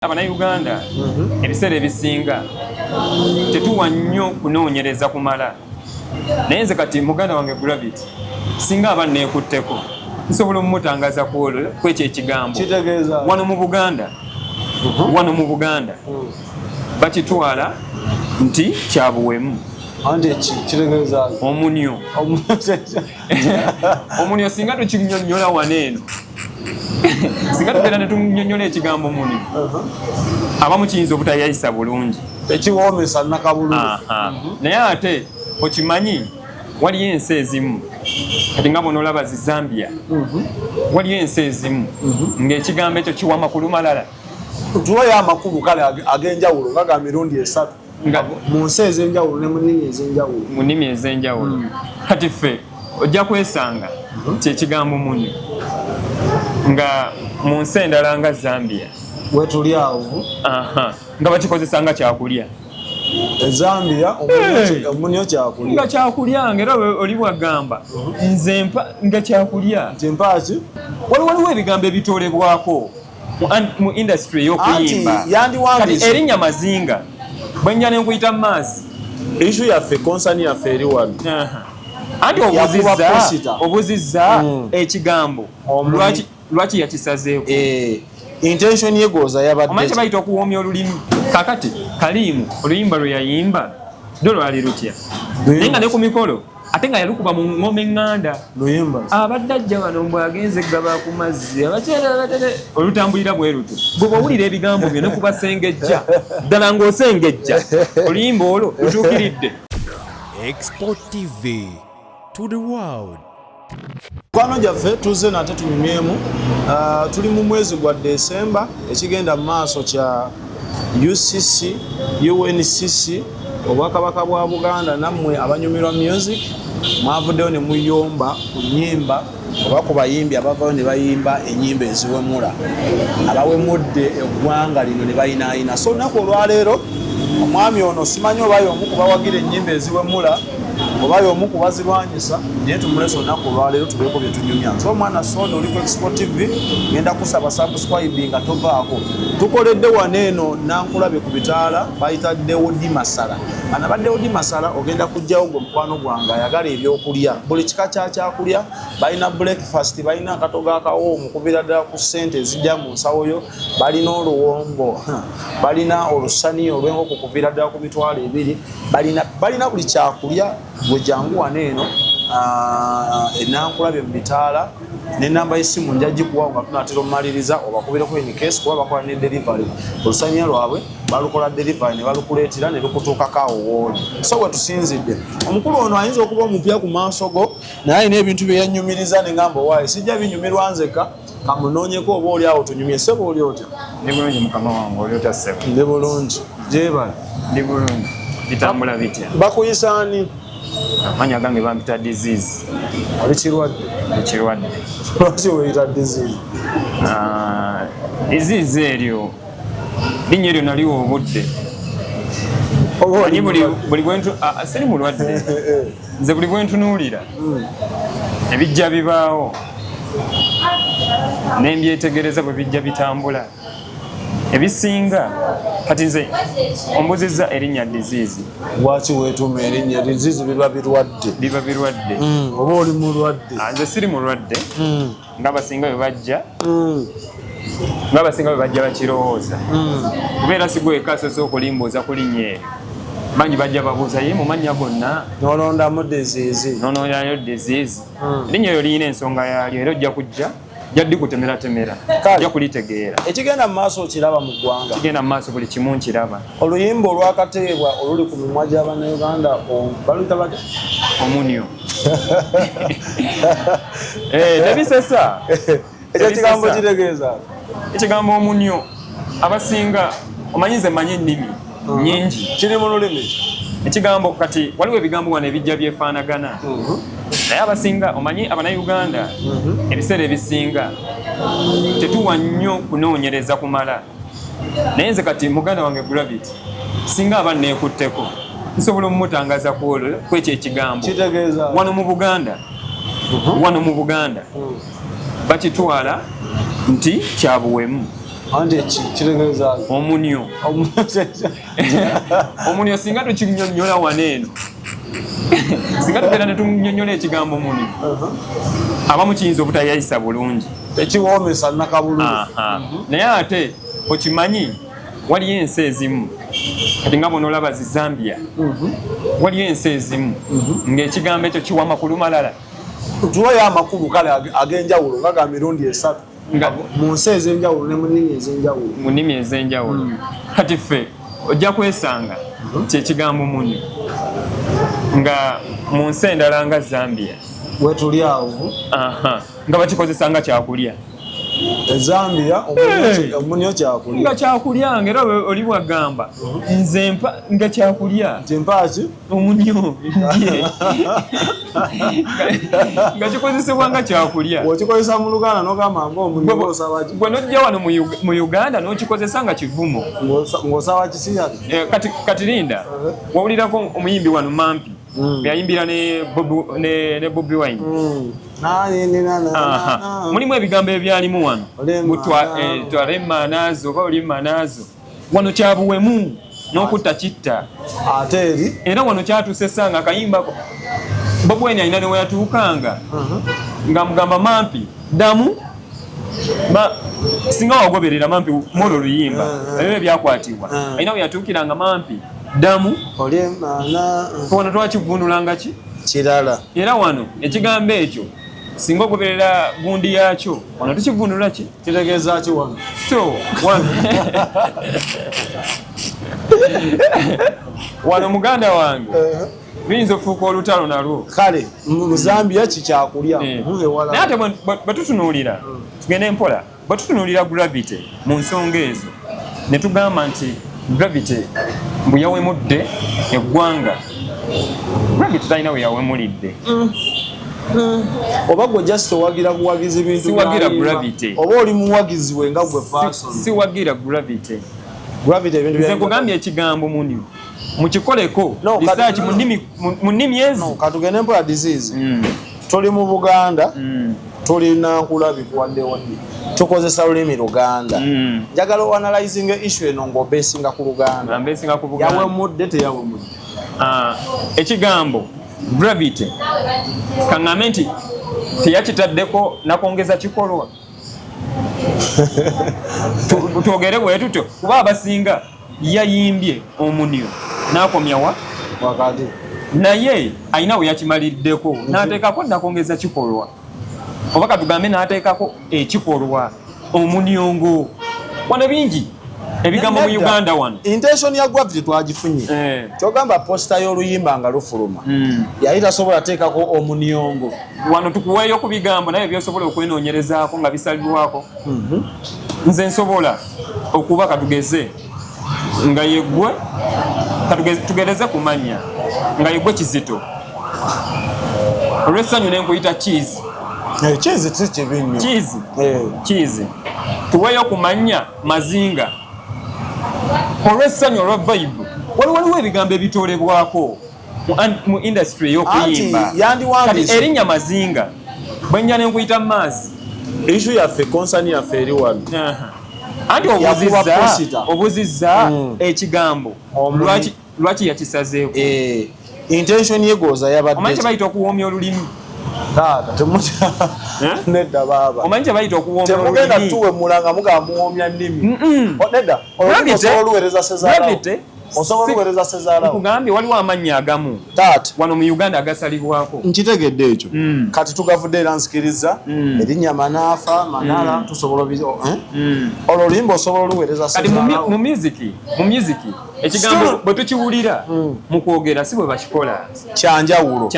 Abannayuganda ebiseera ebisinga tetuwa nnyo kunoonyereza kumala, naye nze kati muganda wange Gravity singa aba neekutteko nsobola omumutangaza kwekyo ekigambo wano mu Buganda bakitwala nti kyabuwemu. Omunyo omunyo singa tukinyonnyola wano eno singa tugenda ne tunyonnyola ekigambo omunyo abamu kiyinza obutayayisa bulungi ekiwoomesa nakabululu. Naye ate okimanyi waliyo ensi ezimu kati nga bonoolaba zi Zambia waliyo ensi ezimu ng'ekigambo ekyo kiwa amakulu malala. Tuwayo amakulu kale ag'enjawulo nga ga mirundi esatu mu nsi ez'enjawulo ne mu nnimi ez'enjawulo. Mu nnimi ez'enjawulo kati ffe ojja kwesanga kyekigambo munyo nga mu nsi endala nga Zambia wetuli awo nga bakikozesa nga kyakulya. Zambia omunyo kyakulya nga kyakulya ng'era oli bwagamba nze mpa nga kyakulya mpaki waliwo ebigambo ebitoolebwako mu industry ey'okuyimba kati erinnya Mazinga bwe njja ne nkuyita Maazi ishu yaffe konsani yaffe eri wano anti obuzizza ekigambo lwaki yakisazeeko intention yegoza yabadde omanyi bayita okuwoomya olulimi kakati Kalimu oluyimba lwe yayimba ndo lwali lutya naye nga ne ku mikolo ate nga yalukuba mu ngoma eŋŋanda luyimba abadde ajja wano mbwagenze gaba ku mazzi abakyere olutambulira bwe luto bwe bwawulira ebigambo byo ne kubasengejja ddala ng'osengejja oluyimba olwo lutuukiridde. Export TV to the world. Kwano gyaffe tuzze nate tunyumyemu tuli mu mwezi gwa Desemba ekigenda mu maaso kya UCC UNCC obwakabaka bwa Buganda nammwe abanyumirwa music mwavuddeyo ne muyomba ku nnyimba oba ku bayimbi abavayo ne bayimba ennyimba eziwemula abawemudde eggwanga lino ne bayinaayina. So olunaku olwaleero omwami ono simanyi oba y'omu ku bawagira ennyimba eziwemula oba y'omu ku bazirwanyisa naye tumulese olunaku olwaleero tubeeko bye tunyumya. So omwana Soda oli ku Export TV ngenda kusaba subscribe nga tovaako. Tukoledde wano eno Nankulabe ku bitaala bayita Daudi Masala. Anabadde Daudi Masala ogenda kujjawo gwe mukwano gwange ayagala ebyokulya buli kika kyakulya balina breakfast balina akatogo akawoomu okuvira ddala ku ssente ezijja mu nsawo yo balina oluwombo balina olusani olw'enkoko okuvira ddala ku mitwalo 2 balina buli kyakulya gwe jangu wano eno Nankulabe mu bitaala n'ennamba y'essimu nja gikuwa nga tunaatera omumaliriza obakubireko in case kuba bakola ne delivery olusaniya lwabwe balukola delivery ne balukuleetera ne lukutuukako awo wooli. So bwe tusinzidde omukulu ono ayinza okuba omupya ku maaso go naye alina ebintu bye yannyumiriza ne ngamba owaaye sijja binyumirwa nzeka kamunoonyeko oba oli awo tunyumye. Ssebo oli otya? Ndi bulungi mukama wange, oli otya ssebo? Ndi bulungi gyebala. Ndi bulungi bitambula bitya? Bakuyisa ani? Amanya gange bampita disease. Oli kirwadde? Ekirwadde. Lwaki weyita disease? Disease eryo linnya eryo naliwo obudde manyi buli bwentu siri mulwadde nze buli bwentunuulira ebijja bibaawo nembyetegereza bwe bijja bitambula ebisinga kati nze ombuzizza erinnya disease. Lwaki weetuuma erinnya disease? Biba birwadde oba oli mulwadde? Nze siri mulwadde ng'abasinga bwe bajja bakirowooza kubeera sigweka asoose okulimbuuza ku linnya eryo bangi bajja babuuza ye mu mannya gonna nolondamu disease nonoyayo disease. Erinnya eryo liyina ensonga yaalyo era ojja kujja jaddi kutemera ojja kulitegeera. Ekigenda mu maaso okiraba mu ggwanga? Kigenda mu maaso buli kimu nkiraba. Oluyimba olwakateebwa oluli ku mimwa gy'Abannayuganda baluyita batya? Omunyo. Tebisesa. Ekyo ekigambo kitegeeza? Ekigambo omunyo abasinga omanyi nze mmanyi ennimi nnyingi kiri mu lulimi. Ekigambo kati waliwo ebigambo wano ebijja byefaanagana naye abasinga omanyi Abannayuganda ebiseera ebisinga tetuwa nnyo kunoonyereza kumala, naye nze kati muganda wange Gravity singa aba neekutteko nsobola omumutangaza kwekyo ekigambo wano mu Buganda bakitwala nti kyabuwemu. ande kiregereza omunyo omunyo singa tukinyonnyola waneeno singa tugenda ne tunyonnyola ekigambo omunyo abamu kiyinza obutayayisa bulungi ekiwoomesa nakabululu naye ate okimanyi waliyo ensi ezimu kati nga bonaolaba zi Zambia waliyo ensi ezimu ng'ekigambo ekyo kiwa makulu malala tuwayo amakulu kale ag'enjawulo nga ga mirundi 3 mu nsi ez'enjawulo ne mu nnimi ez'enjawulo kati ffe ojja kwesanga kyekigambo munyo nga mu nsi endala nga Zambia wetuli awo nga bakikozesa nga kyakulya Zambia omunyo kyakulya nga kyakulya ngera oli bwagamba nze nga kyakulya mpaki omunyo nga kikozesebwa nga kyakulya okikozesa mu Luganda n'ogamba ng'omunyo osaba ki bwe nojja wano mu Uganda n'okikozesa nga kivumo ng'osaba kisiya kati linda wawulirako omuyimbi wano Mampi yayimbira ne Bobi Wine mulimu ebigambo ebyalimu wano twarema nazo oba olimma nazo wano kyabuwemu n'okutta kitta ate eri era wano kyatusesanga akayimbako Bobi Wine alina ne weyatuukanga nga mugamba Mampi damu singa wagoberera Mampi mwolo oluyimba ebyo ebyakwatibwa alina weyatuukiranga Mampi damu wano twakivundulanga ki kirala era wano ekigambo ekyo singa ogoberera gundi yakyo wano tukivundula ki kitegeeza ki wano so wano muganda wange biyinza okufuuka olutalo nalwo kale mu Zambia kikyakulya naye ate bwe tutunuulira tugende mpola bwe tutunuulira Gravity mu nsonga ezo ne tugamba nti Gravity bwe yawemudde eggwanga Gravity talina we yawemulidde oba gwe just owagira buwagizi bintu siwagira Gravity oba oli muwagizi we nga gwe person siwagira Gravity ebintu nze nkugambye ekigambo munyo mukikoleko research mu nnimi ezo katugende mpola disease tuli mu Buganda tulina nkulabikwadde tukozesa lulimi Luganda njagala oanalyzing issue eno ng'obeesinga ku Luganda yawemudde teyawemudde ekigambo Gravity kaŋŋambe nti teyakitaddeko nakongeza kikolwa twogere bwe tutyo kuba abasinga yayimbye omunyo n'akomyawa wakati naye alina we yakimaliddeko n'ateekako nakongeza kikolwa oba katugambe n'ateekako ekikolwa omunyongo wano bingi ebigambo mu Uganda wano intention ya Gravity twagifunye kyogamba posta y'oluyimba nga lufuluma yali tasobola teekako omunyongo wano tukuweeyo ku bigambo naye byosobola okwenoonyerezaako nga bisalibwako nze nsobola okuba katugeze nga yeggwe tugereze kumanya nga yeggwe Kizito olw'essanyu nenkuyita cheese cheese tikibi nnyo cheese tuweeyo kumanya Mazinga olw'essanyu olwa vibe waliwo ebigambo ebitoolebwako mu industry ey'okuyimba kati erinnya Mazinga bwenja nenkuyita Maazi issue yaffe concern yaffe eri wano anti obuzizza ekigambo lwaki yakisazeeko intention yegoza yabadde omanyi kye bayita okuwoomya olulimi taata temutya nedda baaba omanyi kye bayita okuwoomya olulimi temugenda tuwemulanga mugamba muwoomya nnimi nedda osobola oluweereza sezaalawo osobola oluweereza sezaalawo nkugambye waliwo amannya agamu taata wano mu Uganda agasalibwako nkitegedde ekyo kati tugavudde era nsikiriza erinnya Manaafa Manala tusobola olulimi osobola oluweereza sezaalawo mu music ekigambo bwe tukiwulira mu kwogera si bwe bakikola kyanjawulo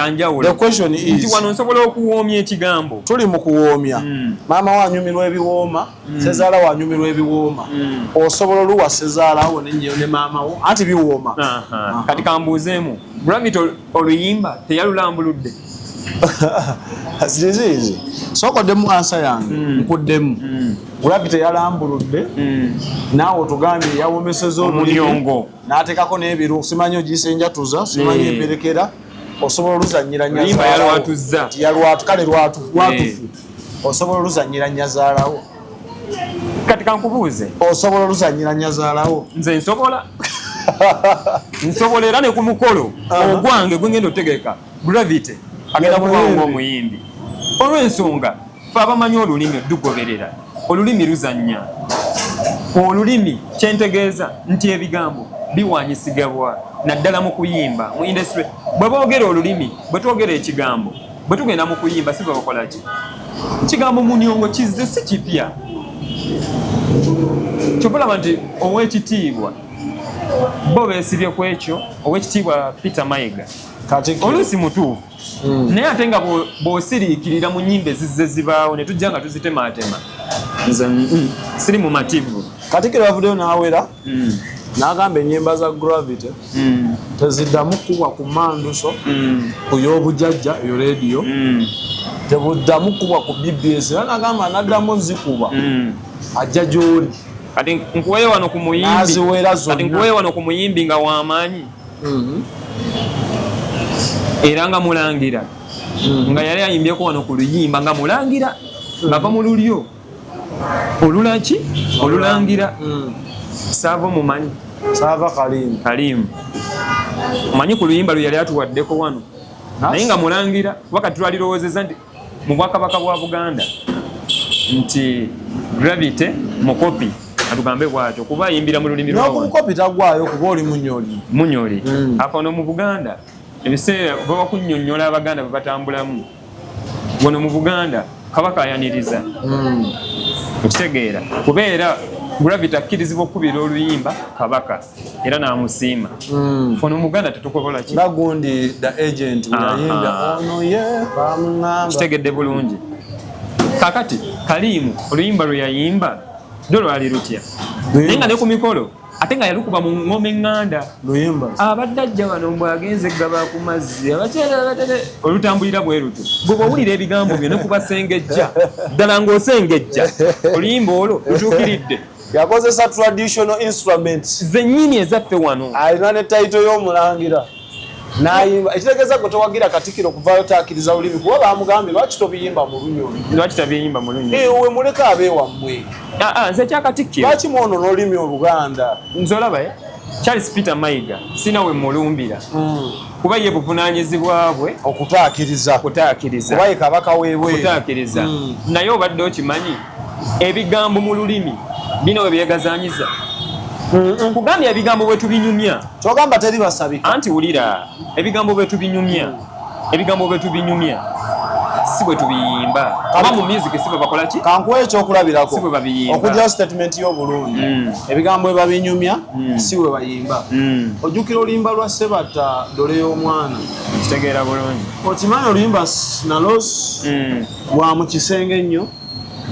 the question is nti wano nsobola okuwoomya ekigambo tuli mu kuwoomya maama wanyumirwa ebiwooma sezaala wanyumirwa ebiwooma osobola oluwa sezaalawo ne maama wo anti biwooma kati kambuuzeemu Gravity oluyimba teyalulambuludde zizizi sokoddemu ansa yange nkuddemu Gravity yalambuludde naawe otugambye yawomeseza omunyongo n'ateekako n'ebiru simanyi ogisenjatuza simanyi emberekera osobola oluzannyira nyazaalawo kale lwatufu osobola oluzannyira nyazaalawo kati kankubuuze osobola oluzanyira nyazaalawo nze nsobola nsobola era ne ku mukolo ogwange gwe ngenda otegeka Gravity agenda kubaanga omuyimbi olw'ensonga fe abamanyi olulimi olugoberera olulimi luzannya olulimi kyentegeeza nti ebigambo biwanyisigabwa naddala mu kuyimba mu industry bwe boogera olulimi bwe twogera ekigambo bwe tugenda mu kuyimba si bwe bakola ki kigambo munyongo kizze si kipya kyobulaba nti ow'ekitiibwa bo beesibye ku ekyo ow'ekitiibwa Peter Mayiga oluusi mutuufu naye ate nga bw'osiriikirira mu nnyimba ezizze zibaawo ne tujja nga tuzitemaatema nze siri mu mativu Katikkiro yavuddeyo n'awera n'agamba ennyimba za Gravity teziddamu kubwa ku manduso ku y'obujjajja eyo leediyo tebuddamu kubwa ku BBS era n'agamba n'addamu zikuba ajja gy'oli kati nkuweyo wano ku muyimbi n'aziwera zonna kati nkuweyo wano ku muyimbi nga w'amaanyi era nga mulangira nga yali ayimbyeko wano ku luyimba nga mulangira ngava mu lulyo olulaki olulangira saava mumanyi saava Kalimu omanyi ku luyimba lwe yali atuwaddeko wano naye nga mulangira wakati twalirowoozeza nti mu Bwakabaka bwa Buganda nti Gravity mukopi atugambe bwatyo kuba ayimbira mu lulimi lwawo n'okumukopi tagwayo kuba oli munyoli akono mu Buganda ebiseera baba kunnyonnyola Abaganda bwe batambulamu wano mu Buganda Kabaka ayaniriza okitegeera kubeera Gravity akkirizibwa okukubira oluyimba Kabaka era n'amusiima fono mu Buganda tetukobola ki nagundi the agent yayimba ono ye bamungamba kitegedde bulungi kakati Kalimu oluyimba lwe yayimba lyo lwali lutya naye nga ne ku mikolo ate nga yalukuba mu ngoma eŋŋanda luyimba abadde ajja wano mbw agenze eggaba ku mazzi abakyere olutambulira bwe luto gwe bw'owulira ebigambo byo ne kubasengejja ddala ng'osengejja oluyimba olwo lutuukiridde yakozesa traditional instruments zennyini ezaffe wano alina ne taito y'omulangira n'ayimba ekitegeeza gwe towagira Katikkiro kuvaayo takkiriza lulimi kuba bamugambye lwaki tobiyimba mu lunyoli lwaki tabiyimba mu lunyoli we muleka abeewammwe nze kya Katikkiro lwaki mwonoona olulimi Oluganda nze olaba Charles Peter Mayiga sina we mulumbira kuba ye buvunaanyizibwa bwe okutaakiriza kuba ye kabaka weebwe okutaakiriza naye obadde okimanyi ebigambo mu lulimi bino we byegazaanyiza kugambya ebigambo bwe tubinyumya togamba teri basabika anti wulira ebigambo bwe tubinyumya si bwe tubiyimba aba mu music si bwe bakola ki kankuwa ekyokulabirako si bwe babiyimba okujjawo statement y'obulungi ebigambo bwe babinyumya si bwe bayimba ojjukira oluyimba lwa Ssebatta Dole y'omwana kitegeera bulungi okimanyi oluyimba nalosi lwa mu kisenge ennyo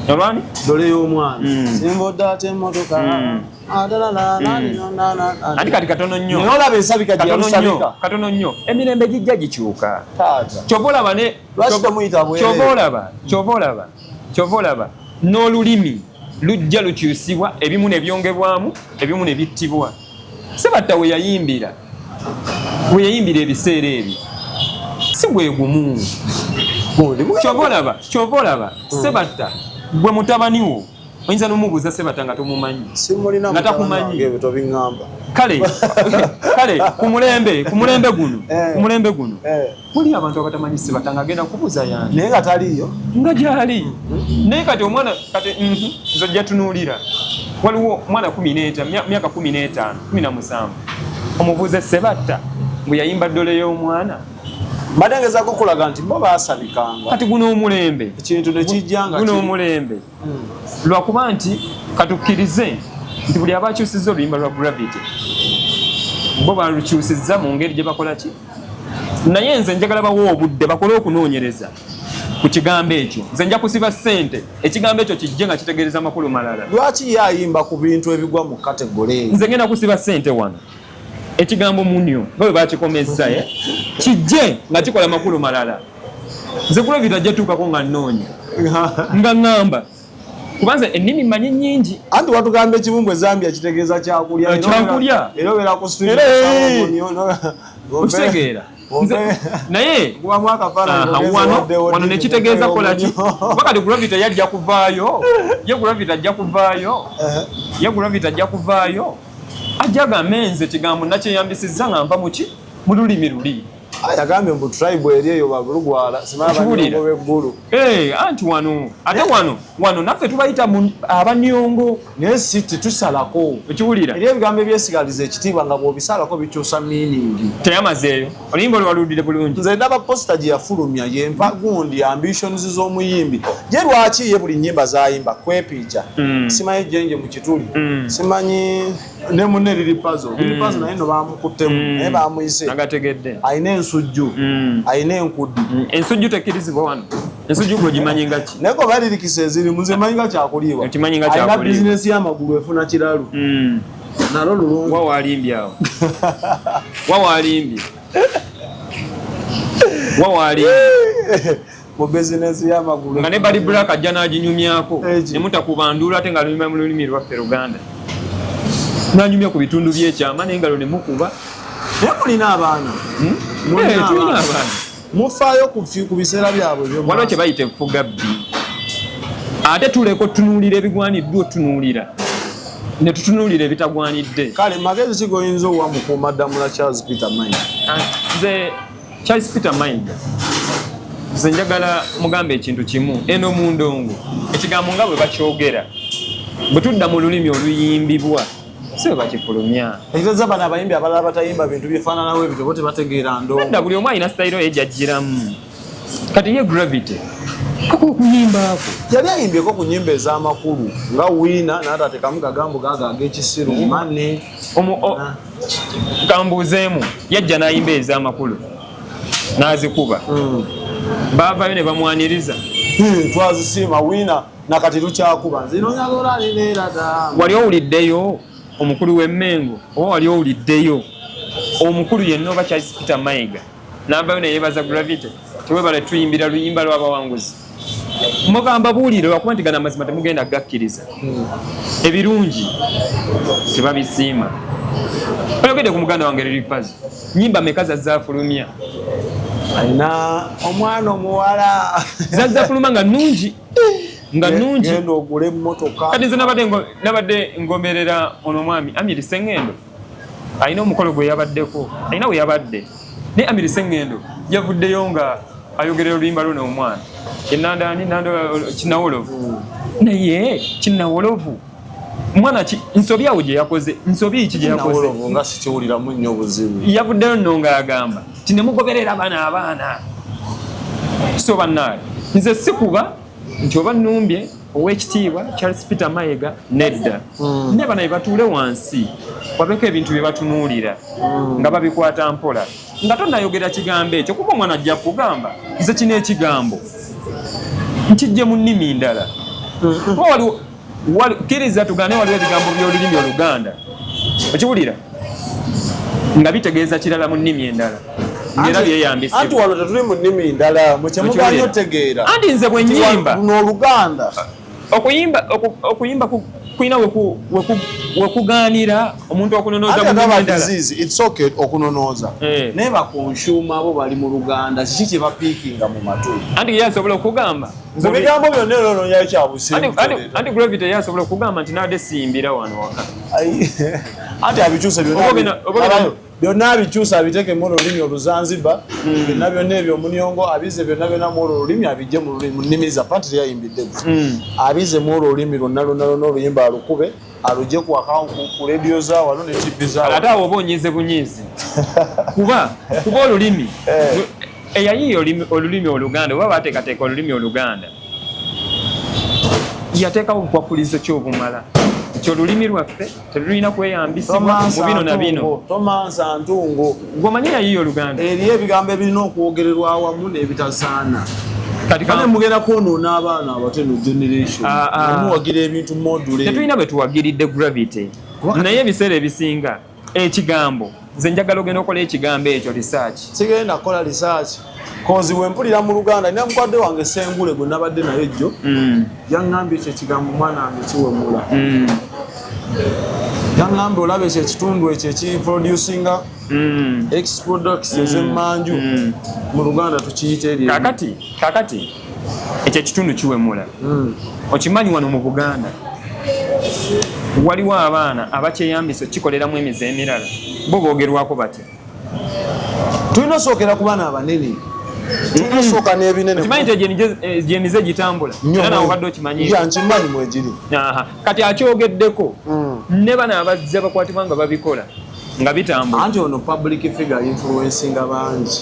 olwani Dole y'omwana simbodde ate emmotoka andi kati katono nnyo naye olaba ensabika gye yalusabika katono nnyo emirembe gijja gikyuka kyova olaba n'olulimi lujja lukyusibwa ebimu ne byongebwamu ebimu ne bittibwa Ssebatta we yayimbira ebiseera ebyo si bwe gumu kyova olaba Ssebatta gwe mutabani wo oyinza n'omubuuza Ssebatta nga tomumanyi nga takumanyi kale ku mulembe guno muli abantu abatamanyi Ssebatta nga agenda kubuuza yange naye nga taliyo nga gyali naye kati omwana nze ojja tunuulira waliwo mwana 15 myaka 15 17 omubuuze Ssebatta bwe yayimba Dole y'omwana badengezako kulaga nti bo baasabikanga kati guno omulembe ekintu nekijjanga guno omulembe lwakuba nti katukkirize nti buli abakyusizza oluyimba lwa Gravity bo balukyusizza mu ngeri gye bakola ki naye nze njagala bawo obudde bakole okunoonyereza ku kigambo ekyo nze nja kusiba ssente ekigambo ekyo kijje nga kitegeereza amakulu malala lwaki yayimba ku bintu ebigwa mu kategole nze ngenda kusiba ssente wano ekigambo munyo bwe bakikomezza kijje nga kikola makulu malala nze Gravity ajja tuukako nga nnoonya nga ŋŋamba kubanza ennimi manyi nnyingi anti watugamba ekibumbwe Zambia kitegeeza kyakulya era era obera ku okitegeera naye wano wano nekitegeeza kolaki bakati Gravity yajja kuvaayo Gravity ajja kuvaayo ajja agambe nze kigambo nakyeyambisizza nga mpa muki mu lulimi luli yagambye mbu tribe eri eyo babulugwala simabanyongo b'eggulu anti ate wano naffe tubayita abanyongo naye si tetusalako okiwulira eri ebigambo ebyesigaliza ekitiibwa nga bw'obisalako bikyusa miiningi teyamazeeyo oluyimba olwaludire bulungi nze ndaba posita gye yafulumya yempa gundi ambitions z'omuyimbi ye lwaki ye buli nnyimba zayimba kwepiija simanyi jjenje mu kituli simanyi ne munne liri puzzle naye no bamukuttemu naye bamuyise nagategedde ayina ensujju ayina enkuddi ensujju tekkirizibwa wano ensujju gwogimanyi nga ki naye koba lirikisa ezirimu nze manyi nga kyakuliibwa ayina bizinesi y'amagulu efuna kiralu nalo lulungi wawalimbye awo wawalimbye mu bizinesi y'amagulu nga ne bali black ajja n'aginyumyako ne mutakubanduula ate nga lumima mu lulimi lwaffe Luganda nanyumya ku bitundu by'ekyama n'engalo ne mukuba naye mulina abaana tulina abaana mufaayo ku biseera byabwe waliwo kye bayita enfugabbi ate tuleko tunuulira ebigwaniddwa otunuulira ne tutunuulira ebitagwanidde kale magezi ki goyinza owa mukuumaddamula Charles Peter Mayiga nze Charles Peter Mayiga nze njagala mugambe ekintu kimu eno mu ndongo ekigambo nga bwe bakyogera bwe tudda mu lulimi oluyimbibwa sibe bakifulumya ekiteza bano abayimbi abalala batayimba bintu byefaananawo ebyo bo tebategeera ndongo edda buli omu alina sitayiro yejjajjiramu kati ye Gravity okuyimbaako yali ayimbyeko ku nnyimba ez'amakulu nga wiina naate atekamu kagambo gaaga ag'ekisiru mane kambuuzeemu yajja n'ayimba ez'amakulu n'azikuba baavayo ne bamwaniriza twazisiima wiina nakati lukyakuba nzinonyagolalineerada wali owuliddeyo omukulu w'emmengo oba wali owuliddeyo omukulu yenna oba Charles Peter Mayiga n'avayo neyeebaza Gravity tewebale tuyimbira luyimba lw'abawanguzi mugamba buulire lwakuba nti gana amazima temugenda gakkiriza ebirungi tebabisiima oyogedde ku muganda wange liripazi nnyimba meka zazaafulumya alina omwana omuwala zazaafuluma nga nnungi genda ogula emmotoka kati nze nabadde ngomerera ono omwami Amiri Sengendo alina omukolo gwe yabaddeko alina we yabadde naye Amiri Sengendo yavuddeyo nga ayogerera oluyimba lwo n'omwana enandani Kinawolovu naye Kinawolovu mwana nsobi awo gye yakoze nsobi ki gye yakoze nga sikiwuliramu nnyo obuzibu yavuddeyo nno ng'agamba ti ne mugoberera abaana so bannaale nze sikuba nti oba nnumbye ow'ekitiibwa Charles Peter Mayiga nedda ne bano batuule wansi wabeko ebintu bye batunuulira nga babikwata mpola nga tonnayogera kigambo ekyo kuba omwana ajja kugamba nze kino ekigambo nkijje mu nnimi ndala kkiriza tugane waliwo ebigambo by'olulimi Oluganda okiwulira nga bitegeeza kirala mu nnimi endala ngera byeyambisibwa anti wano tetuli mu nnimi ndala mwekyemuganye otegeera anti nze bwe nnyimba luno Oluganda okuyimba kulina wekugaanira omuntu okunonooza mu nnimi endala it's okay okunonooza naye bakonsuuma abo bali mu Luganda kiki kye bapiikinga mu matu anti ye asobola okugamba mu bigambo byonna eno yayo kyabusimu anti Gravity ye asobola okugamba nti naadde siyimbira wano waka anti abikyuse byonna abikyusa abiteeke mu olulimi Oluzanzibar byonna ebyo omunyongo abize byonna mu olwo olulimi abijje mu nnimi za pati yayimbidde abize mu olwo olulimi lwonna oluyimba alukube alugye ku radio zaawano ne TV zaawo ate awo oba onyiize bunyiizi kuba olulimi eyayiiya olulimi Oluganda oba bateekateeka olulimi Oluganda yateekawo obukwakulizo ky'obumala kyolulimi lwaffe tetulina kweyambisibwa mu bino na bino tomansa ntungo gwomanyi yayiiya Oluganda eriyo ebigambo ebirina okwogererwa awamu n'ebitasaana kati mugenda kwonoona abaana abato eno generation muwagira ebintu module tetulina bwe tuwagiridde Gravity naye ebiseera ebisinga ekigambo nze njagala ogenda okola ekigambo ekyo research sigenda kukola research kozi wempulira mu Luganda nina mukwadde wange Sengule gwe nabadde naye jjo yaŋŋambye ekyo ekigambo mwana wange kiwemula Yangambe olabe ekyo ekitundu ekyo ekiproducinga ex-products ez'emmanju mu Luganda tukiyita eri. Kakati ekyo ekitundu kiwemula. Okimanyi wano mu Buganda waliwo abaana abakyeyambisa kikoleramu emize emirala bo boogerwako batya. Tulina osookera ku baana abanene. Tulina osooka n'ebinene. Kimanyi nti gyemize gitambula era nawe obadde okimanyi. Nkimanyi mwegiri. Kati akyogeddeko ne bano abazze bakwatibwa nga babikola nga bitambula. Anti ono public figure influencinga bangi.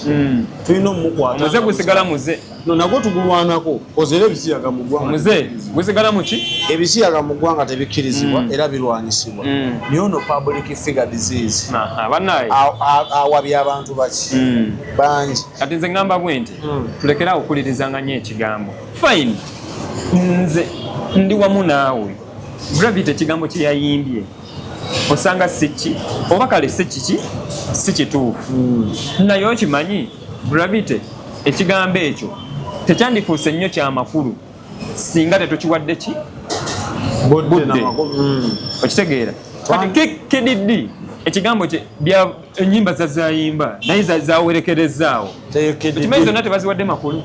Tulina omukwata. Muze gusigala muze. No nagwo tugulwanako kozera ebisiyaga mu ggwanga. Muze gusigala mu ki? Ebisiyaga mu ggwanga tebikkirizibwa era birwanyisibwa. Naye ono public figure disease. Bannaye awabya abantu baki bangi. Kati nze ngamba bwe nti tulekera okulirizanga nnyo ekigambo. Fine. Nze ndi wamu naawe. Gravity ekigambo kye yayimbye osanga siki oba kale si kituufu. Naye okimanyi gravity ekigambo ekyo tekyandifuuse nnyo kyamakulu singa tetukiwadde ki budde. Okitegeera kati kediddi ekigambo kye bya ennyimba zazayimba naye zawerekerezaawo okimanyi zonna tebaziwadde makulu.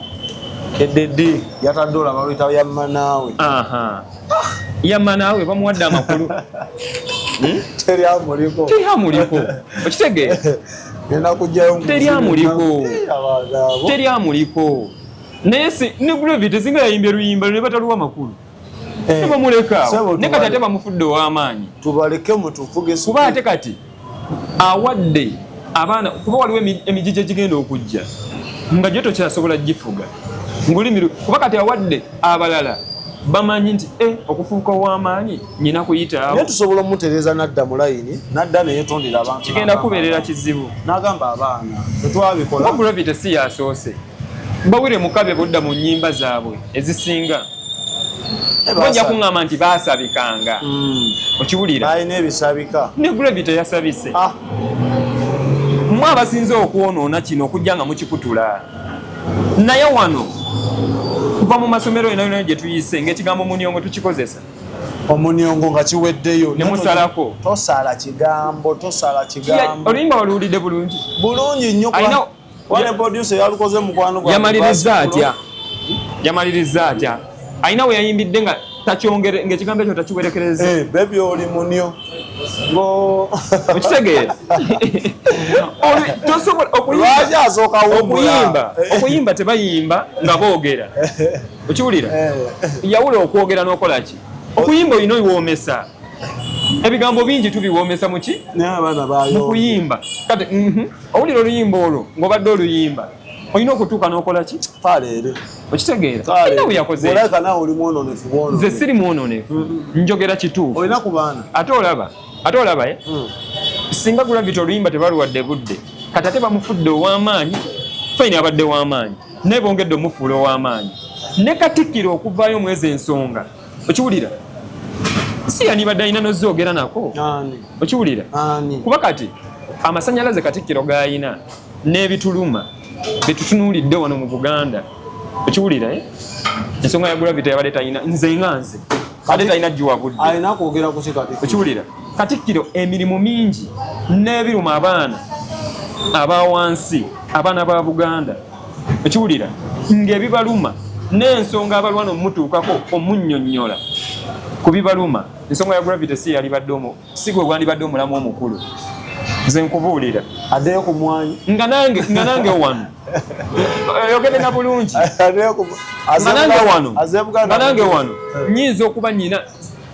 Kediddi yatadde olaba luyita yammanaawe. Yamma naawe bamuwadde amakulu. Teri amuliko. Okitegeera? Teri amuliko. Naye ne Gravity singa yayimbye luyimba ne bataluwa amakulu. Ne bamulekaawo. Ne kati ate bamufudde ow'amaanyi. Tubaleke mutufuge kuba ate kati awadde abaana kuba waliwo emijiji egigenda okujja nga gyo tokyasobola gifuga. Kuba kati awadde abalala bamanyi nti okufuuka ow'amaanyi nyina kuyitaawo. Naye tusobola omutereeza n'adda mu layini n'adda neyetondera abantu. Kigenda kubeerera kizibu. N'agamba abaana tetwabikola. Gravity si yasoose. Bawire mukabe budda mu nnyimba zaabwe ezisinga. Bajja kuŋŋamba nti baasabikanga. Okiwulira? Balina ebisabika. Ne Gravity yasabise. Mwe abasinze okwonoona kino okujja nga mukikutula. Naye wano kuva mu masomero yonna gye tuyise ng'ekigambo munyongo tukikozesa. Omunyongo nga kiweddeyo. Ne musalako. Tosala kigambo. Oluyimba waluwulidde bulungi? Bulungi nnyo. Wane producer yalukoze mukwano gwa. Yamaliriza atya. Ayina we yayimbidde nga takyongere ng'ekigambo ekyo takiwerekereza. Baby oli munyo. Okitegeera? Tosobola okuyimba tebayimba nga boogera. Okiwulira? Yawula okwogera n'okola ki? Okuyimba olina oyiwoomesa. Ebigambo bingi tubiwoomesa mu ki? Mu kuyimba. Kati owulira oluyimba olwo ng'obadde oluyimba olina okutuuka n'okola ki? Okitegeera? Ayina bwe yakoze. Nze siri mwononefu. Njogera kituufu. Olina ku baana. Ate olaba singa Gravity oluyimba tebaluwadde budde kati ate bamufudde ow'amaanyi fayini abadde w'amaanyi naye bongedde omufuula ow'amaanyi ne Katikkiro okuvaayo mwezi ensonga. Okiwulira? Si yanibadde alina nozoogera nako. Okiwulira? Kuba kati amasannyalaze Katikkiro g'ayina n'ebituluma bitutunuulidde wano mu Buganda. Okiwulira? Ensonga ya Gravity yabadde talina nze ate talina jjuwa budde. Alina kwogera ku Katikkiro. Okiwulira? Katikkiro emirimu mingi n'ebiruma abaana abawansi abaana ba Buganda. Okiwulira? Ng'ebibaluma n'ensonga abalwana omutuukako omunnyonnyola ku bibaluma. Ensonga ya Gravity si yalibadde gwe gwandibadde omulamu omukulu. Nze nkubuulira. Addeyo ku mwanyi. Nga nange wano. Oyogere na bulungi. Nga nange wano. Nnyinza okuba nnyina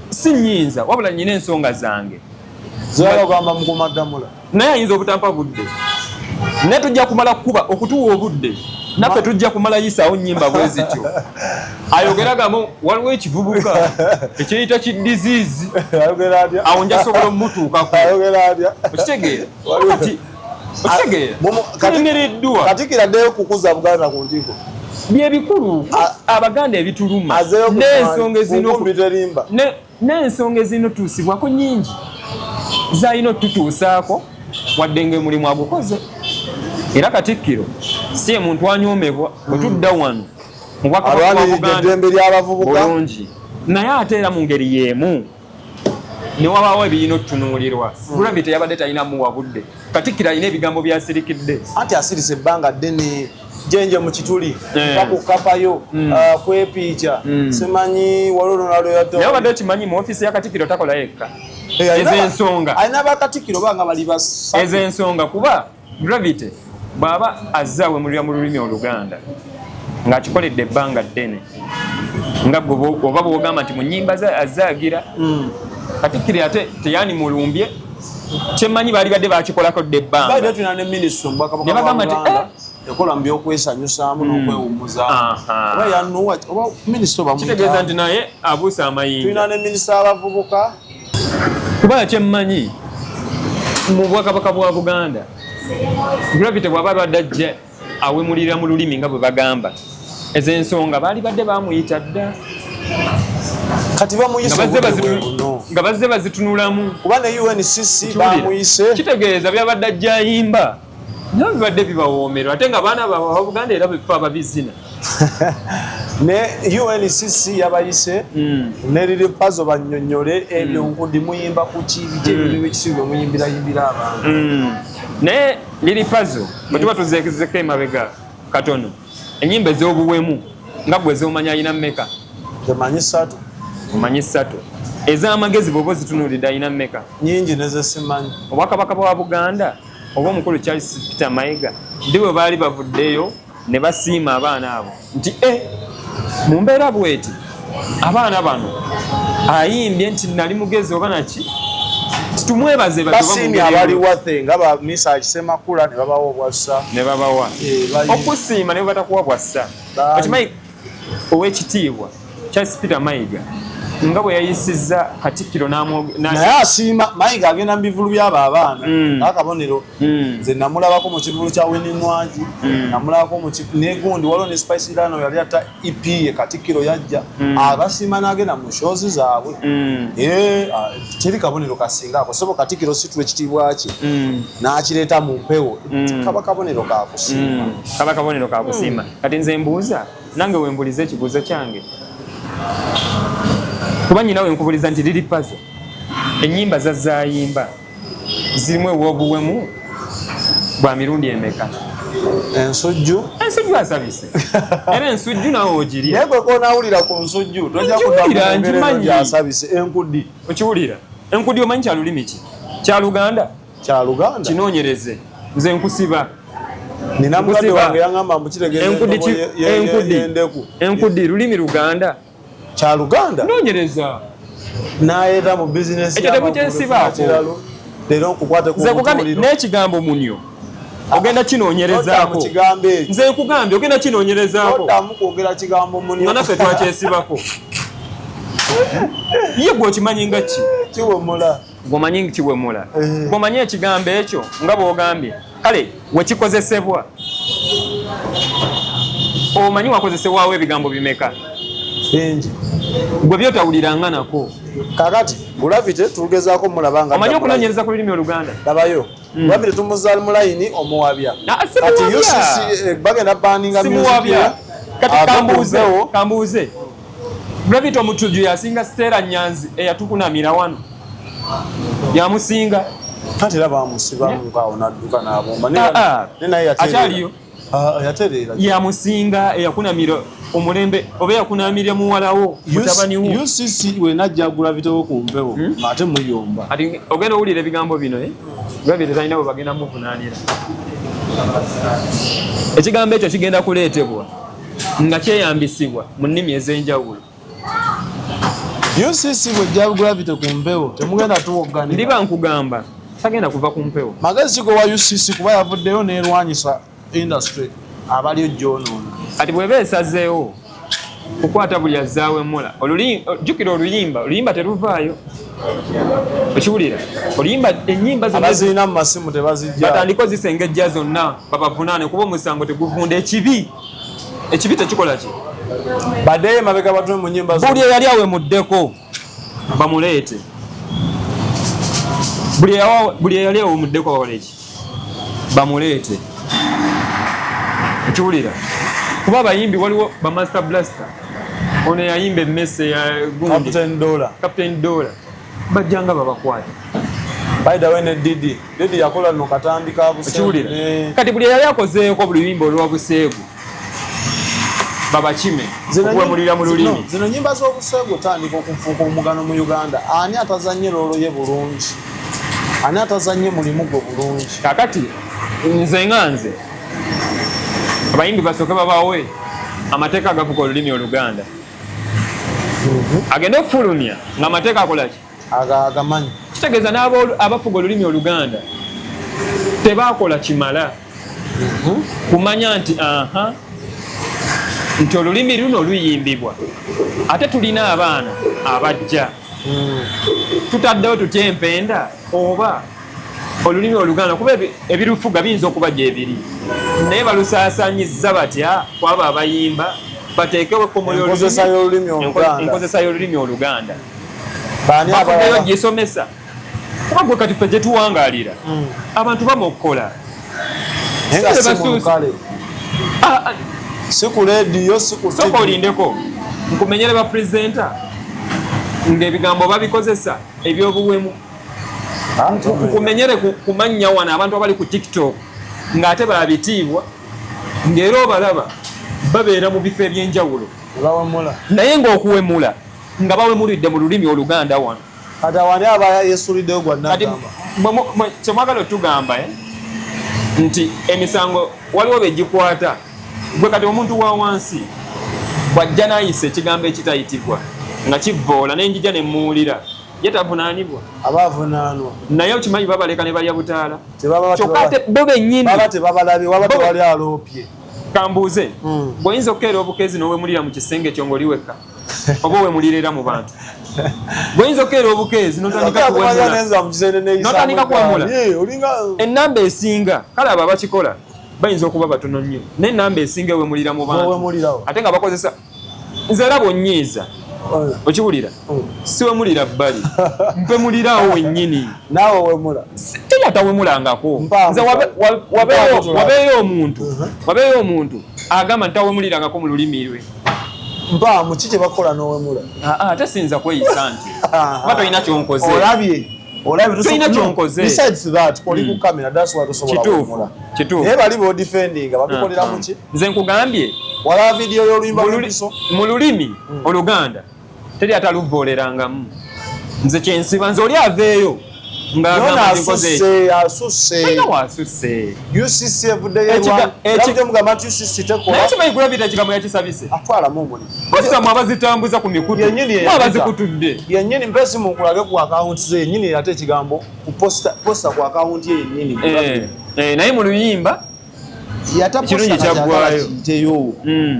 si nnyinza wabula nnyina ensonga zange. Zagamba mukumaddamula. Naye ayinza obutampa budde. Naye tujja kumala kuba okutuwa obudde. Naffe tujja kumala yisaawo nnyimba bwe zityo. Ayogera gamo waliwo ekivubuka ekyeyita ki disease. Awo nja sobola omutuukako. Okitegeera? Okitegeera? Tulemereddwa. Katikkiro addeyo kukuza Buganda ku ntiiko. Bye bikulu Abaganda ebituluma n'ensonga ezino tuusibwako nnyingi zalina otutuusaako wadde ng'emulimu agukoze. Era Katikkiro si ye muntu anyoomebwa bwe tudda wano mu Bwakabaka bwa Buganda bulungi naye ate era mu ngeri y'emu ne wabaawo ebiyina otutunuulirwa Gravy teyabadde talinamu wabudde Katikkiro alina ebigambo byasirikidde anti asirise ebbanga ddene jenje mu kituli kakukapayo kwepiica simanyi walolonalo naye obadde okimanyi mu ofiisi ya Katikkiro takola yekka ez'ensonga alina bakatikkiro banga bali basa ez'ensonga kuba Gravity bw'aba azzaawe mulira mu lulimi Oluganda ng'akikoledde ebbanga ddene nga oba bw'ogamba nti mu nnyimba azaagira Katikkiro ate teyani mulumbye kyemmanyi baali badde bakikolako dde ebbanga ne bagamba nti ekola mu byokwesanyusaamu n'okwewummuzaamu oba yanuwa oba minisita bamuyita kitegeeza nti naye abuusa amayinja tulina ne minisita abavubuka kuba kyemmanyi mu bwakabaka bwa Buganda Gravity bw'aba badde ajja awemulira mu lulimi nga bwe bagamba ez'ensonga baali badde bamuyita dda kati bamuyise nga bazze bazitunulamu kuba ne UNCC bamuyise kitegeeza byabadde ajja ayimba nabyo bibadde bibawoomerwa ate nga baana ba Buganda era befa ababizina ne UNCC yabayise ne liri pazo bannyonnyole ebyo nkudi muyimba ku kibije ebyo ekisibe muyimbira abantu naye liri pazo bwe tuba tuzeekezeko emabega katono ennyimba ez'obuwemu nga gwe z'omanya alina mmeka temanyi 3 omanyi 3 ez'amagezi bw'oba ozitunuulidde alina mmeka nyingi nezesimanyi obwakabaka bwa Buganda oba omukulu Charles Peter Mayiga ndi bwe baali bavuddeyo ne basiima abaana abo nti mu mbeera bweti abaana bano ayimbye nti nali mugezi oba naki tumwebaze basiimye abali wathe nga ba Misa Kisemakula ne babawa obwassa ne babawa okusiima ne batakuwa bwassa okimanyi ow'ekitiibwa Charles Peter Mayiga nga bwe yayisizza Katikkiro naye asiima Mayiga agenda mu bivulu by'abo abaana akabonero nze namulabako mu kivulu kya Weninwaji namulabako negundi waliwo ne Spice Lano yali ata EP ye Katikkiro yajja abasiima n'agenda mu shows zaabwe kiri kabonero kasinga ako sobo Katikkiro situwe ekitiibwa kye n'akireeta mu mpewo kaba kabonero kakusiima kaba kabonero kakusiima kati nze mbuuza nange wembulize ekibuuzo kyange kuba nyina we nkubuliza nti liri pazo ennyimba zazaayimba zirimu ewobuwemu bwa mirundi emeka ensujju asabise era ensujju nawe ogirya naye gwe konaawulira ku nsujju tojja kuddamu gyasabise enkudi okiwulira enkudi omanyi kyalulimi ki kyaluganda kinoonyereze nze nkusiba nina mugade wange yaŋŋamba mukitegeezendeku enkudi lulimi Luganda kyaluganda noonyereza nayeeta mu bizinesi ekyo temukyesibaako leero nkukwate n'ekigambo munyo ogenda kinoonyerezaako nze nkugambye ogenda kinoonyerezaako oddamu kwogera kigambo munyo nga naffe twakyesibako ye gweokimanyi nga ki kiwemula gwomanyi kiwemula gwomanyi ekigambo ekyo nga bw'ogambye kale wekikozesebwa omanyi wakozesebwawo ebigambo bimeka bingi gwe byotawuliranga nako kakati Gravity tugezaako mulabanga omanyi okunoonyereza ku lulimi Oluganda labayo Gravity tumuzaali mu layini omuwabya kati UCC bagenda baninga music kati kambuuze Gravity omutujju yasinga Stella Nyanzi eyatukunamira wano yamusinga kati era bamusibamu ngaawo nadduka n'abomba nenaye akyaliyo yatereera yamusinga eyakunamira omulembe oba yakunamirya muwalawo mutabani wo UCC we najja Gravity wo ku mpewo ate muyomba ati ogenda owulira ebigambo bino Gravity talina bwe bagenda muvunaanira ekigambo ekyo kigenda kuleetebwa nga kyeyambisibwa mu nnimi ez'enjawulo UCC bwejja Gravity ku mpewo temugenda tuwogganira ndiba nkugamba tagenda kuva ku mpewo magezi kigo wa UCC kuba yavuddeyo n'erwanyisa industry abaliyo gyonoona kati bweba esazeewo kukwata buli azzaawo emmula jjukira oluyimba teruvaayo okiwulira oluyimba ennyimba abazirina mu masimu tebazijja batandika ozisengejja zonna babavunaane kuba omusango teguvunda ekibi tekikola ki baddeyo emabega batume mu nnyimba buli eyali awemuddeko bamuleete buli eyali awemuddeko bawoleki bamuleete okiwulira kuba abayimbi waliwo ba Master Blaster ono yayimba emmese ya gundi Captain Dollar bajjanga babakwata. By the way, Didi yakola no katandika busebuliwulira kati buli yali akozeeko buluyimba olwa buseegu babakime okuwemulira mu lulimi. Zino nyimba z'obuseegu otandika okufuuka omugano mu Uganda, ani atazannye loolo ye bulungi, ani atazannye mulimu gwe bulungi. Kakati nze nganze abayimbi basooke babawe amateeka agavuga olulimi Oluganda agenda okufulumya ng'amateeka akolaki agamanyi. Kitegeeza n'abafuga olulimi Oluganda tebaakola kimala kumanya nti nti olulimi luno luyimbibwa ate tulina abaana abajja tutaddewo tutya empenda oba olulimi Oluganda kuba ebirufuga biyinza okuba gyebiri naye balusaasaanyizza batya kwabo abayimba bateekewo ekkomoyo enkozesa y'olulimi Oluganda bafugeyo gyesomesa kuba gwe kati ffe gye tuwangaalira abantu bamukola si ku leediyo si ku soka olindeko nkumenyere bapurezenta ng'ebigambo babikozesa ebyobuwemu nkumenyere kumanya wano abantu abali ku TikTok ng'ate babitiibwa ng'era obalaba babeera mu bifo eby'enjawulo naye ng'okuwemula nga bawemulidde mu lulimi Oluganda wano kati awani aba yesuliddeyo gwanagamba kyemwagala otugamba nti emisango waliwo begikwata gwe kati omuntu wa wansi bw'ajja n'ayisa ekigambo ekitayitibwa nga kivvoola n'enjija nemuwulira ye tavunaanibwa abaavunaanwa naye okimanyi babaleka ne balya butaala kyokka ate bo bennyini baba tebabalabye waba tewali aloopye. Kambuuze bw'oyinza okukeera obukezi n'owemulira mu kisenge kyo ng'oliweka oba owemulira era mu bantu bw'oyinza okukeera obukezi n'otandika kuwemula ennamba esinga kale abo abakikola bayinza okuba batono nnyo naye ennamba esinga ewemulira mu bantu ate nga bakozesa nze era bw'onnyiiza okiwulira siwemulira bbali mpemuliraawo wennyini naawe wemula teri atawemulangako nze wabeeyo omuntu agamba nti tawemulirangako mu lulimi lwe mpaamu ki kye bakola n'owemula ate siyinza kweyisa nti oba tolina kyonkoze olabye kyonkoze besides that oli ku kamera that's why tosobola wemula naye bali beodifendinga babikolera mu ki nze nkugambye wala vidiyo y'oluyimba lw'empiso mu lulimi Oluganda teri ataluvoolerangamu nze kyensiba nze oli aveeyo ng'agamba wasusse UCC evuddeyoemugamba nti UCC tekola naye kimanyi gravity ekigambo yakisabise atwalamu omulimu osamu abazitambuza ku mikutu abazikutudde yennyini mpesi munkulage ku akawunti ze yennyini ate ekigambo ku posta ku akawunti ye yennyini naye mu luyimba kirungi kyaggwayo kiteyo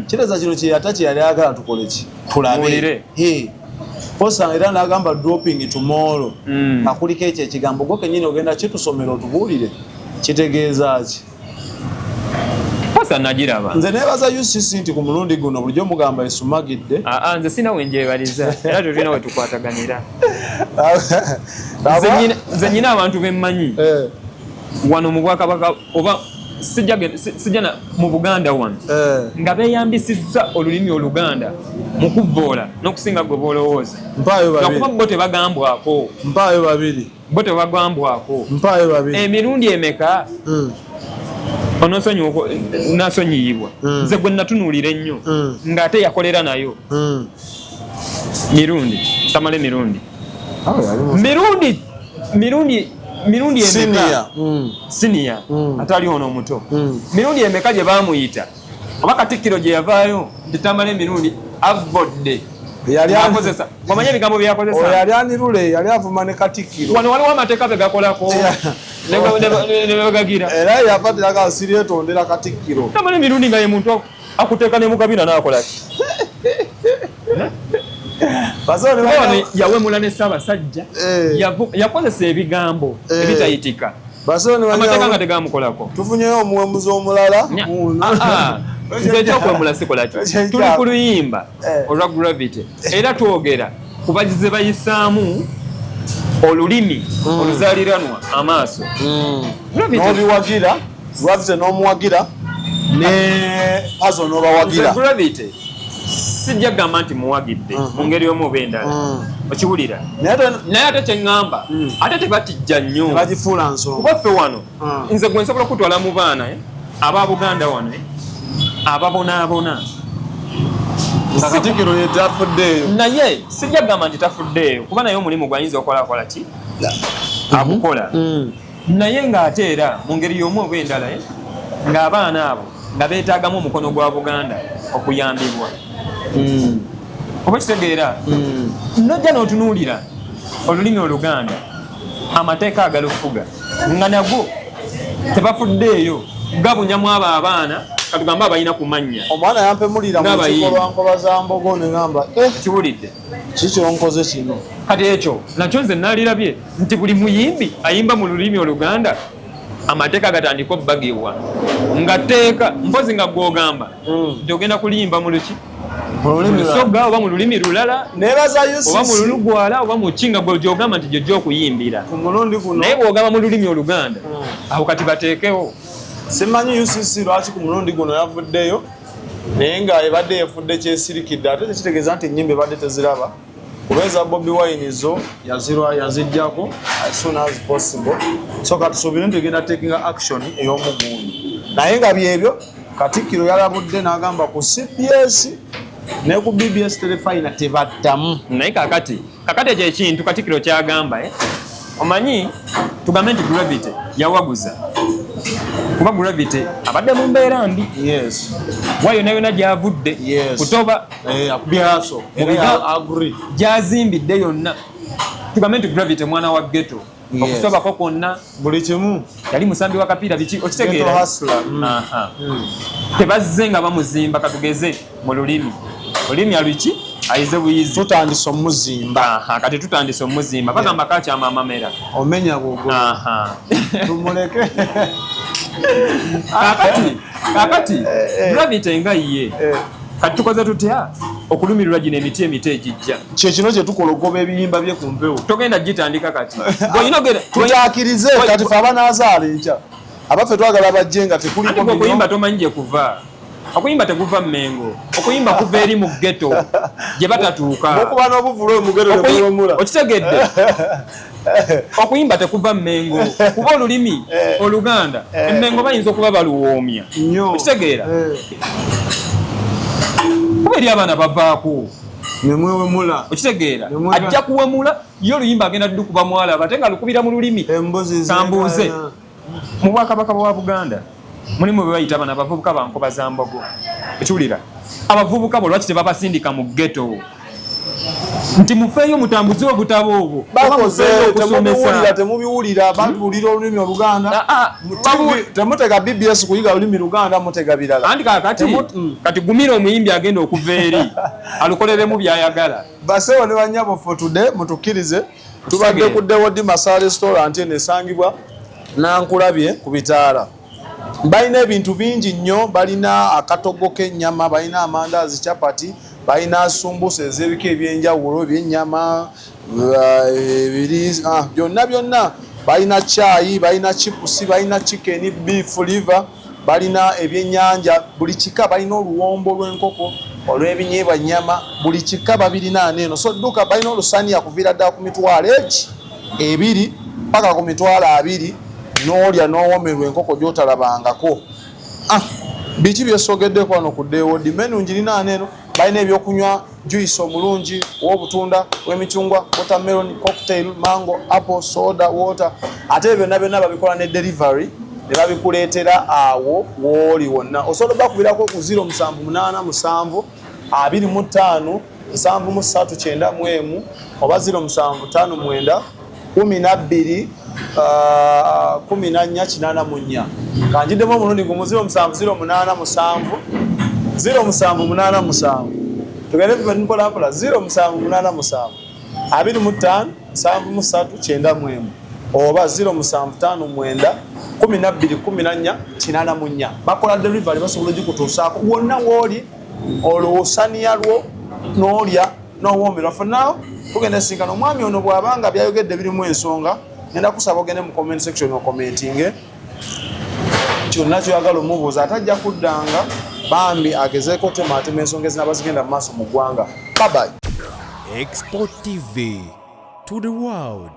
kireza kino kyeyata kyeyali ayagala tukole ki tulabe posta era n'agamba dropping tomorrow akuliko ekyo ekigambo gwe kennyini ogenda kitusomera otubuulire kitegeeza ki posta nagiraba nze neebaza UCC nti ku mulundi guno bulijjo mugamba esumagidde nze sina wenjeebaliza era tetulina we tukwataganira nze nyina abantu bemmanyi wano mu Bwakabaka oba sijja mu Buganda wano nga beeyambisizza olulimi Oluganda mu kuvvoola n'okusinga gwe boolowooza gakuba bo tebagambwako mpaayo babiri bo tebagambwako mpaayo babiri emirundi emeka nasonyiyibwa nze gwe natunuulira ennyo ng'ate yakolera nayo mirundi tamala emirundi mirundi emeka siniya atali ono omuto mirundi emeka gye baamuyita oba Katikkiro gye yavaayo ntitamala emirundi avodde akozesa wamanya ebigambo byakozesa yali anirule yali avuma ne Katikkiro wano waliwo amateeka be gakolako ne begagira era yafatiraga asiri etondera Katikkiro tamala emirundi nga ye muntu akuteeka ne mukabina n'akolaki yawemula ne Ssaabasajja yakozesa ebigambo ebitayitika amateeka nga tegamukolako tufunyeyo omuwemuzi omulala nze ekyokwemula sikolaki tuli ku luyimba olwa gravity era twogera ku bagize bayisaamu olulimi oluzaaliranwa amaaso n'obiwagira gravity n'omuwagira ne pazo n'obawagira gravity sijja gamba nti muwagidde mu ngeri y'omu oba endala okiwulira naye ate kyeŋŋamba ate tebatijja nnyo bagifuula nsonga kuba ffe wano nze gwe nsobola okutwala mu baana aba Buganda wano ababonaabona Katikkiro ye tafuddeeyo naye sijja gamba nti tafuddeeyo kuba naye omulimu gwayinza okolakola ki agukola naye ng'ate era mu ngeri y'omu oba endala ng'abaana abo nga beetaagamu omukono gwa Buganda okuyambibwa oba kitegeera nojja n'otunuulira olulimi Oluganda amateeka agalufuga nga nagwo tebafuddeeyo gabunyamu abo abaana katugamba abalina kumanya omwana yampemulira mu lukiiko lwa Nkoba za Mbogo ne ngamba kiwulidde kikyonkoze kino kati ekyo nakyo nze naalirabye nti buli muyimbi ayimba mu lulimi Oluganda amateeka gatandika obbagibwa nga tteeka mpozi nga gw'ogamba nti ogenda kuliyimba mu luki Lusoga oba mu lulimi lulala nebaza UCC oba mu Lulugwala oba mu Kinga gw'ogamba nti gy'ojja okuyimbira naye bw'ogamba mu lulimi Oluganda awo kati bateekewo simanyi UCC lwaki ku mulundi guno yavuddeyo naye nga ebadde yefudde kyesirikidde ate tekitegeeza nti ennyimba ebadde teziraba kuba eza Bobi Wine zo yazijjako as soon as possible so katusuubire nti egenda taking action ey'omugundu naye nga byebyo Katikkiro yalabudde n'agamba ku CBS ne ku BBS telefayina tebaddamu naye kakati ekyo ekintu Katikkiro kyagamba omanyi tugambe nti Gravity yawaguza kuba Gravity abadde mu mbeera mbi wa yonna yonna gy'avudde kutoba byaso gy'azimbidde yonna tugambe nti Gravity mwana wa ghetto okusobako kwonna buli kimu yali musambi wa kapiira biki okitegeera tebazze nga bamuzimba katugeze mu lulimi alwiki ayize buyizi tutandise omuzimba kati tutandise omuzimba bagamba kakyama amamera omenya bwogo tumuleke kakati Gravity nga ye kati tukoze tutya okulumirirwa gino emiti emito egijja kyekino kyetukola okugoba ebiyimba bye ku mpewo togenda gitandika kati tutakirize kati fe abanaazaala enkya abaffe twagala bajje nga tekuliko okuyimba tomanyi gye kuva okuyimba teguva Mmengo okuyimba kuva eri mu ghetto gye batatuuka okuba n'obuvulo omugero nebuwemula okitegedde okuyimba tekuva Mmengo kuba olulimi Oluganda Emmengo bayinza okuba baluwoomya okitegeera kuba eri abaana bavaako nemwewemula okitegeera ajja kuwemula ye oluyimba agenda dukuba mwalaba ate nga lukubira mu lulimi kambuuze mu Bwakabaka bwa Buganda mulimu bwe bayita abana abavubuka ba Nkoba za Mbogo ekiwulira abavubuka bo lwaki tebabasindika mu ghetto nti mufeeyo mutambuze obutabo obwo bakoze temubiwulira babuulira olulimi Oluganda temutega BBS kuyiga olulimi Luganda mutega birala anti kati gumira omuyimbi agenda okuva eri alukoleremu byayagala basewo ne banyabo for today mutukkirize tubadde ku Dewodi Masa restaurant nesangibwa Nankulabye ku Bitaala balina ebintu bingi nnyo balina akatogo k'ennyama balina amandaazi chapati balina sumbusa ez'ebika ebyenjawulo ebyennyama byonna balina chaayi balina chipusi balina chicken beef liver balina ebyennyanja buli kika balina oluwombo lw'enkoko olw'ebinyeebwa nnyama buli kika babirina eno so dduka balina olusaniya kuviira ddala ku mitwalo ebiri paka ku mitwalo 20 n'olya n'owomerwa enkoko gy'otalabangako biki byesogeddeko wano ku Dewodi menu njirina eno balina ebyokunywa juice omulungi w'obutunda w'emicungwa watermelon cocktail mango apple soda water ate byonna babikola ne delivery ne babikuleetera awo w'oli wonna osobola bakubirako ku 0787 25 7391 oba 0759 12 14 kanjiddemu omulundi gumu 0708 0787 tugende mpolampola 0787 25 7391 oba 0759 12 bakola delivery basobola ogikutuusaako wonna w'oli olwosaniya lwo n'olya n'owoomerwa for now tugenda sinkana omwami ono bw'abanga byayogedde birimu ensonga ngenda kusaba ogende mu comment section okomentinge kyonna kyoyagala omubuuza atajja kuddanga bambi agezeeko okutematema ensonga ezinaba zigenda mu maaso mu ggwanga. Bye bye. Export TV to the world.